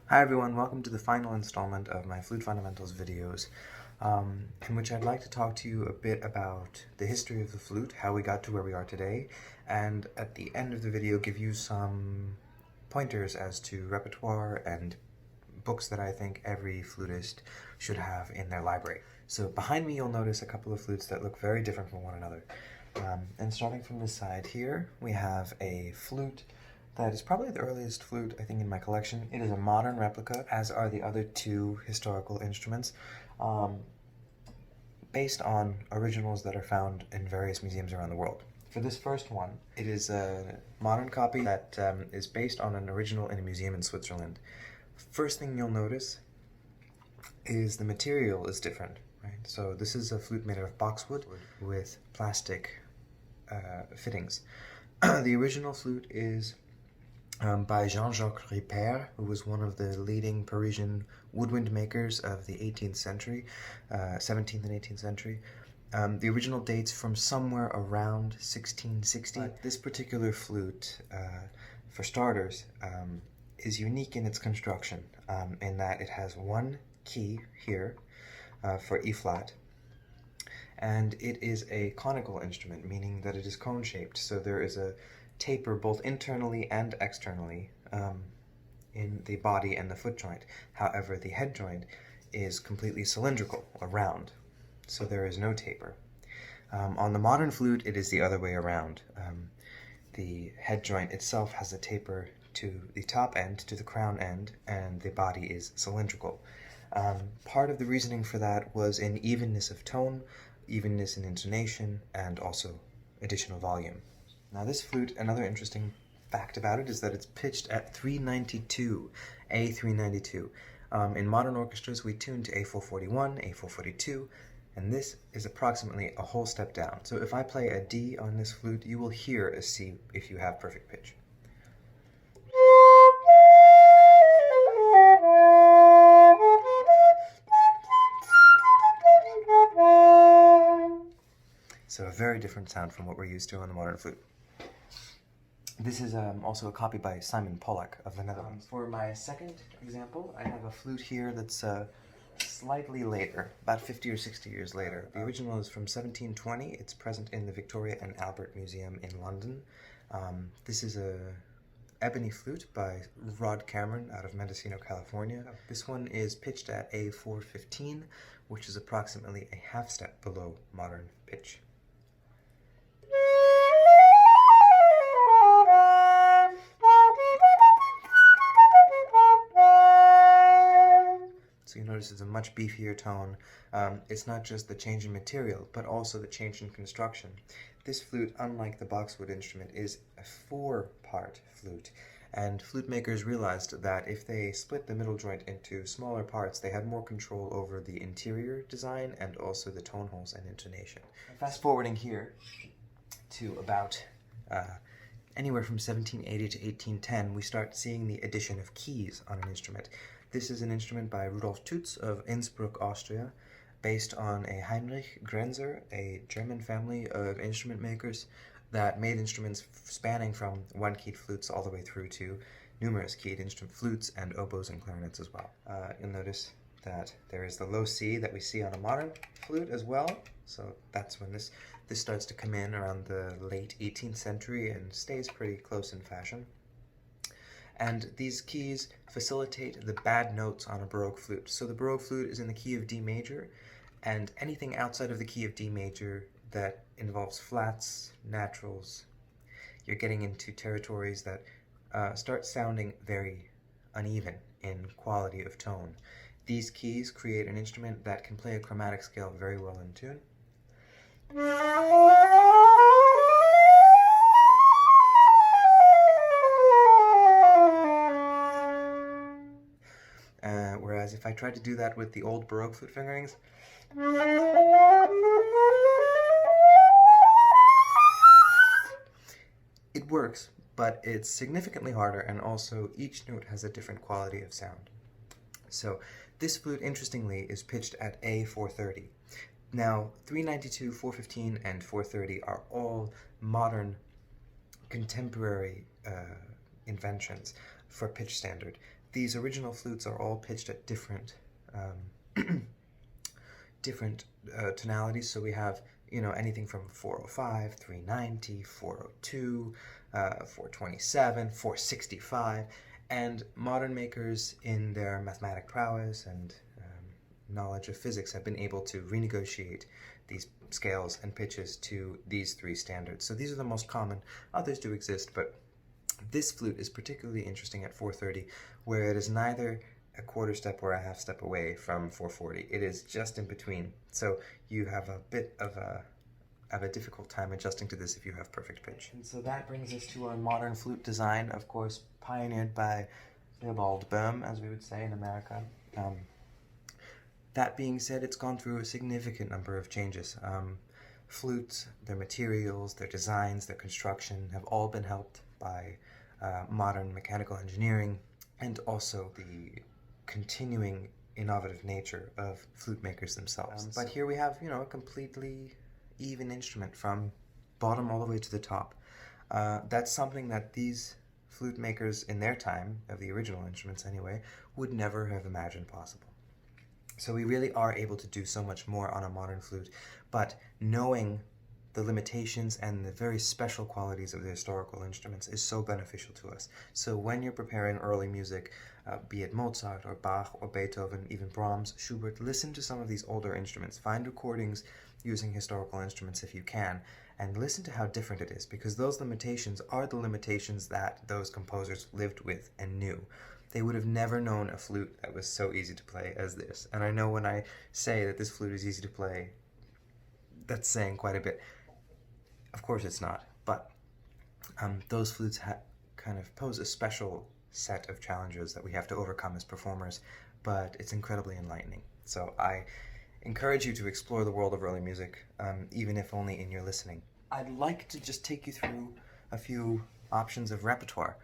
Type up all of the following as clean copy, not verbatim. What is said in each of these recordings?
Hi everyone, welcome to the final installment of my Flute Fundamentals videos, in which I'd like to talk to you a bit about the history of the flute, how we got to where we are today, and at the end of the video give you some pointers as to repertoire and books that I think every flutist should have in their library. So behind me you'll notice a couple of flutes that look very different from one another. And starting from this side here, we have a flute that is probably the earliest flute, I think, in my collection. It is a modern replica, as are the other two historical instruments, based on originals that are found in various museums around the world. For this first one, it is a modern copy that is based on an original in a museum in Switzerland. First thing you'll notice is the material is different, right? So this is a flute made out of boxwood with plastic fittings. The original flute is by Jean-Jacques Repertoire, who was one of the leading Parisian woodwind makers of the 18th century, 17th and 18th century. The original dates from somewhere around 1660. But this particular flute, for starters, is unique in its construction, in that it has one key here for E flat, and it is a conical instrument, meaning that it is cone-shaped, so there is a taper both internally and externally in the body and the foot joint. However, the head joint is completely cylindrical, or round, so there is no taper. On the modern flute, it is the other way around. The head joint itself has a taper to the top end, to the crown end, and the body is cylindrical. Part of the reasoning for that was in evenness of tone, evenness in intonation, and also additional volume. Now this flute, another interesting fact about it is that it's pitched at 392, A392. In modern orchestras we tune to A441, A442, and this is approximately a whole step down. So if I play a D on this flute, you will hear a C if you have perfect pitch. So a very different sound from what we're used to on the modern flute. This is also a copy by Simon Pollack of the Netherlands. For my second example, I have a flute here that's slightly later, about 50 or 60 years later. The original is from 1720. It's present in the Victoria and Albert Museum in London. This is a ebony flute by Rod Cameron out of Mendocino, California. This one is pitched at A415, which is approximately a half step below modern pitch. So you notice it's a much beefier tone. It's not just the change in material, but also the change in construction. This flute, unlike the boxwood instrument, is a 4-part flute. And flute makers realized that if they split the middle joint into smaller parts, they had more control over the interior design and also the tone holes and intonation. Fast forwarding here to about anywhere from 1780 to 1810, we start seeing the addition of keys on an instrument. This is an instrument by Rudolf Tutz of Innsbruck, Austria, based on a Heinrich Grenzer, a German family of instrument makers that made instruments spanning from one-keyed flutes all the way through to numerous keyed instrument flutes and oboes and clarinets as well. You'll notice that there is the low C that we see on a modern flute as well, so that's when this starts to come in around the late 18th century and stays pretty close in fashion. And these keys facilitate the bad notes on a Baroque flute. So the Baroque flute is in the key of D major, and anything outside of the key of D major that involves flats, naturals, you're getting into territories that start sounding very uneven in quality of tone. These keys create an instrument that can play a chromatic scale very well in tune. Whereas if I tried to do that with the old Baroque flute fingerings, it works, but it's significantly harder, and also each note has a different quality of sound. So this flute, interestingly, is pitched at A430. Now, 392, 415, and 430 are all modern, contemporary inventions for pitch standard. these original flutes are all pitched at different tonalities. So we have, anything from 405, 390, 402, 427, 465, and modern makers in their mathematic prowess and knowledge of physics have been able to renegotiate these scales and pitches to these three standards. So these are the most common. Others do exist, but this flute is particularly interesting at 430, where it is neither a quarter step or a half step away from 440. It is just in between. So you have a bit of a difficult time adjusting to this if you have perfect pitch. And so that brings us to our modern flute design, of course, pioneered by Theobald Boehm, as we would say in America. That being said, it's gone through a significant number of changes. Flutes, their materials, their designs, their construction have all been helped by modern mechanical engineering and also the continuing innovative nature of flute makers themselves. But here we have, a completely even instrument from bottom all the way to the top. That's something that these flute makers in their time, of the original instruments anyway, would never have imagined possible. So we really are able to do so much more on a modern flute, but knowing the limitations and the very special qualities of the historical instruments is so beneficial to us. So when you're preparing early music, be it Mozart or Bach or Beethoven, even Brahms, Schubert, listen to some of these older instruments. Find recordings using historical instruments if you can, and listen to how different it is, because those limitations are the limitations that those composers lived with and knew. They would have never known a flute that was so easy to play as this. And I know when I say that this flute is easy to play, that's saying quite a bit. Of course it's not, but those flutes kind of pose a special set of challenges that we have to overcome as performers, but it's incredibly enlightening. So I encourage you to explore the world of early music, even if only in your listening. I'd like to just take you through a few options of repertoire.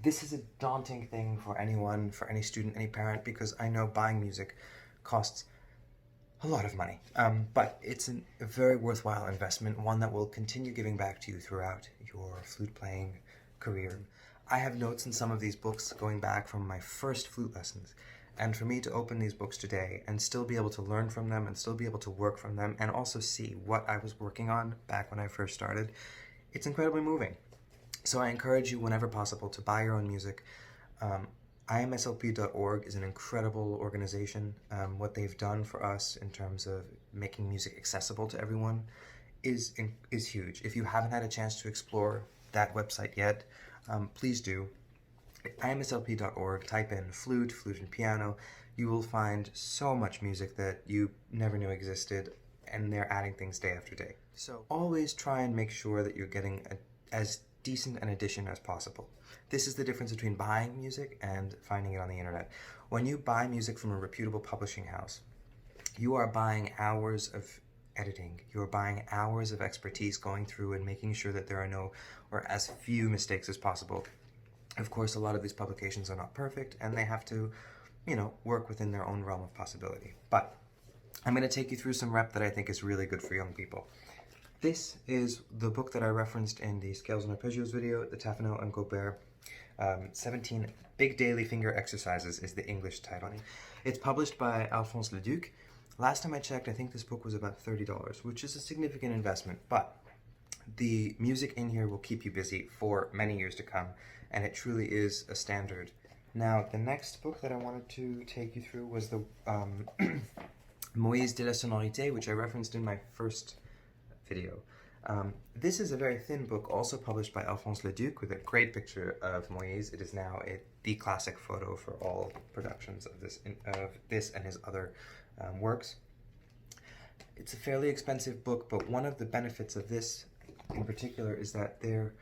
This is a daunting thing for anyone, for any student, any parent, because I know buying music costs a lot of money, but it's a very worthwhile investment, one that will continue giving back to you throughout your flute playing career. I have notes in some of these books going back from my first flute lessons, and for me to open these books today and still be able to learn from them and still be able to work from them and also see what I was working on back when I first started, it's incredibly moving. So I encourage you whenever possible to buy your own music. imslp.org is an incredible organization. What they've done for us in terms of making music accessible to everyone is huge. If you haven't had a chance to explore that website yet, please do. imslp.org, type in flute and piano. You will find so much music that you never knew existed, and they're adding things day after day. So always try and make sure that you're getting as decent an edition as possible. This is the difference between buying music and finding it on the internet. When you buy music from a reputable publishing house, you are buying hours of editing. You're buying hours of expertise going through and making sure that there are no or as few mistakes as possible. Of course, a lot of these publications are not perfect and they have to, work within their own realm of possibility. But I'm going to take you through some rep that I think is really good for young people. This is the book that I referenced in the Scales and Arpeggios video, the Taffanel and Gobert 17 Big Daily Finger Exercises is the English title. It's published by Alphonse Leduc. Last time I checked, I think this book was about $30, which is a significant investment, but the music in here will keep you busy for many years to come, and it truly is a standard. Now, the next book that I wanted to take you through was the Moïse de la Sonorité, which I referenced in my first video. This is a very thin book, also published by Alphonse Leduc, with a great picture of Moïse. It is now the classic photo for all productions of this and his other works. It's a fairly expensive book, but one of the benefits of this in particular is that there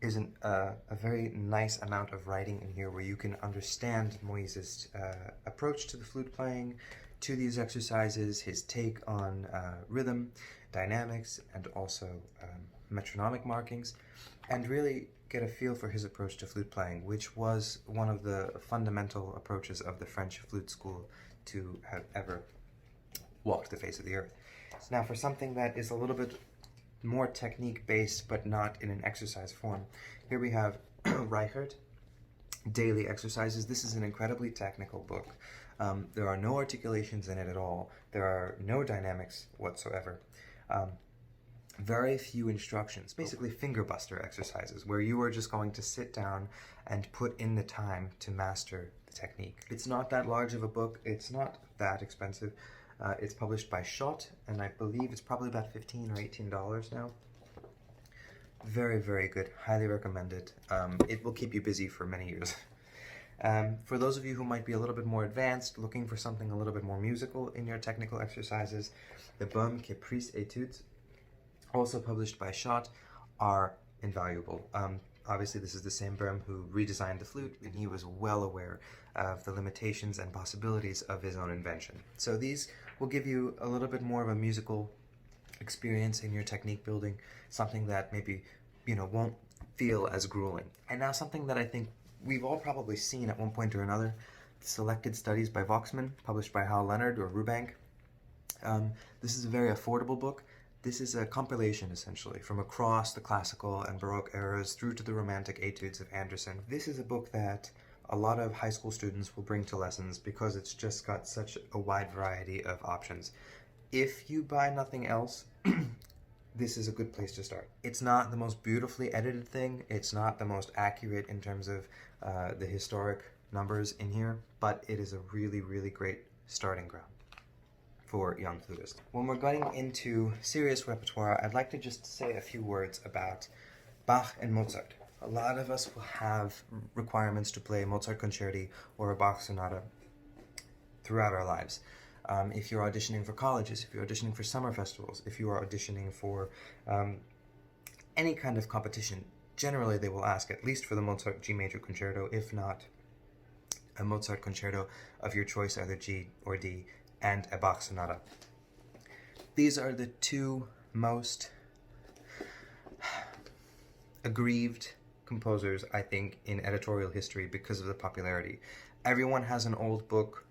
is a very nice amount of writing in here where you can understand Moïse's approach to the flute playing, to these exercises, his take on rhythm, dynamics, and also metronomic markings, and really get a feel for his approach to flute playing, which was one of the fundamental approaches of the French flute school to have ever walked the face of the earth. Now, for something that is a little bit more technique-based, but not in an exercise form, here we have Reichert. daily exercises. This is an incredibly technical book. There are no articulations in it at all. There are no dynamics whatsoever. Very few instructions, basically finger buster exercises where you are just going to sit down and put in the time to master the technique. It's not that large of a book. It's not that expensive. It's published by Schott, and I believe it's probably about $15 or $18 now. Very, very good. Highly recommend it. It will keep you busy for many years. For those of you who might be a little bit more advanced, looking for something a little bit more musical in your technical exercises, the Böhm Caprice Etudes, also published by Schott, are invaluable. Obviously, this is the same Böhm who redesigned the flute, and he was well aware of the limitations and possibilities of his own invention. So these will give you a little bit more of a musical experience in your technique building, something that maybe, won't feel as grueling. And now something that I think we've all probably seen at one point or another, Selected Studies by Voxman, published by Hal Leonard or Rubank. This is a very affordable book. This is a compilation, essentially, from across the classical and Baroque eras through to the Romantic etudes of Andersen. This is a book that a lot of high school students will bring to lessons because it's just got such a wide variety of options. If you buy nothing else, this is a good place to start. It's not the most beautifully edited thing. It's not the most accurate in terms of the historic numbers in here, but it is a really, really great starting ground for young flutists. When we're going into serious repertoire, I'd like to just say a few words about Bach and Mozart. A lot of us will have requirements to play Mozart concerti or a Bach sonata throughout our lives. If you're auditioning for colleges, if you're auditioning for summer festivals, if you are auditioning for any kind of competition, generally they will ask, at least for the Mozart G major concerto, if not a Mozart concerto of your choice, either G or D, and a Bach sonata. These are the two most aggrieved composers, I think, in editorial history because of the popularity. Everyone has an old book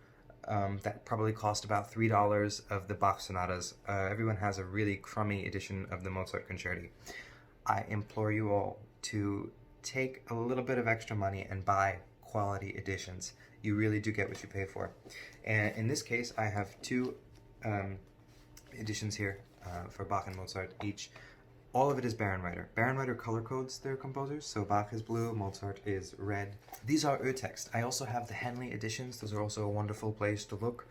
that probably cost about $3 of the Bach sonatas. Everyone has a really crummy edition of the Mozart concerti. I implore you all to take a little bit of extra money and buy quality editions. You really do get what you pay for. And in this case, I have two editions here for Bach and Mozart each. All of it is Bärenreiter. Bärenreiter color codes their composers, so Bach is blue, Mozart is red. These are Urtext. I also have the Henley editions. Those are also a wonderful place to look.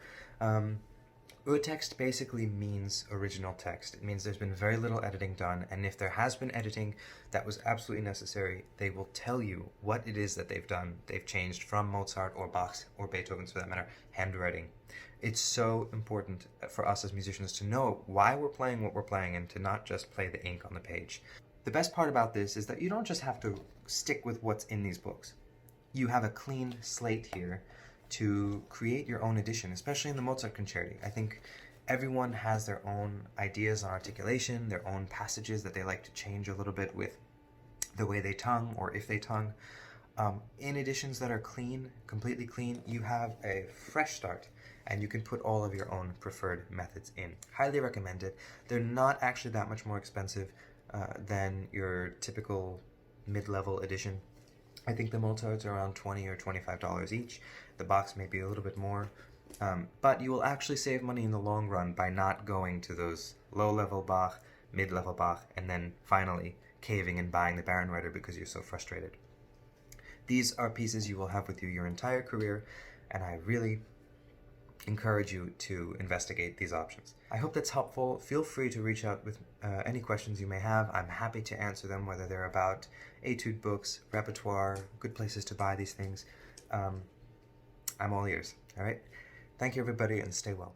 Urtext basically means original text. It means there's been very little editing done, and if there has been editing that was absolutely necessary, they will tell you what it is that they've done. They've changed from Mozart or Bach's or Beethoven's, for that matter, handwriting. It's so important for us as musicians to know why we're playing what we're playing and to not just play the ink on the page. The best part about this is that you don't just have to stick with what's in these books. You have a clean slate here to create your own edition, especially in the Mozart concerti. I think everyone has their own ideas on articulation, their own passages that they like to change a little bit with the way they tongue or if they tongue. In editions that are clean, completely clean, you have a fresh start and you can put all of your own preferred methods in. Highly recommend it. They're not actually that much more expensive than your typical mid-level edition. I think the Mozarts are around $20 or $25 each. The Bachs may be a little bit more. But you will actually save money in the long run by not going to those low-level Bach, mid-level Bach, and then finally caving and buying the Bärenreiter because you're so frustrated. These are pieces you will have with you your entire career, and I really encourage you to investigate these options. I hope that's helpful. Feel free to reach out with any questions you may have. I'm happy to answer them, whether they're about etude books, repertoire, good places to buy these things. I'm all ears. All right? Thank you, everybody, and stay well.